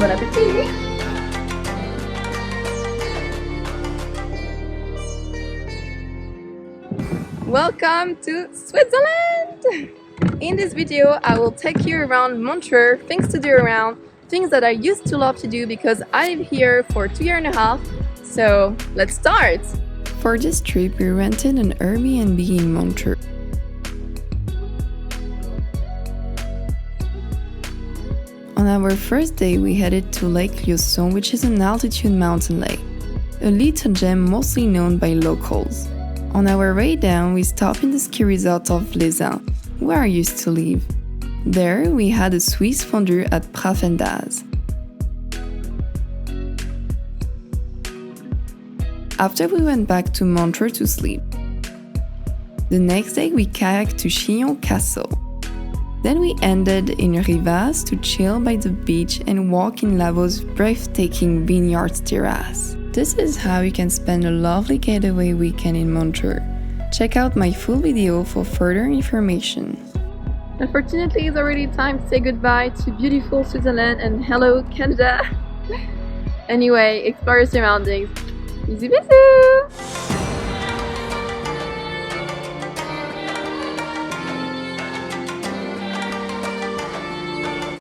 Bon appétit! Welcome to Switzerland! In this video, I will take you around Montreux, things to do around, things that I used to love to do because I live here for 2.5 years. So let's start! For this trip, we rented an Airbnb in Montreux. On our first day, we headed to Lake Lieusaint, which is an altitude mountain lake, a little gem mostly known by locals. On our way down, we stopped in the ski resort of Lézin, where I used to live. There, we had a Swiss fondue at Pfaffendas. After, we went back to Montreux to sleep. The next day, we kayaked to Chillon Castle. Then we ended in Rivas to chill by the beach and walk in Lavau's breathtaking vineyards terrace. This is how you can spend a lovely getaway weekend in Montreux. Check out my full video for further information. Unfortunately, it's already time to say goodbye to beautiful Switzerland and hello Canada. Anyway, explore your surroundings. Bisous bisous!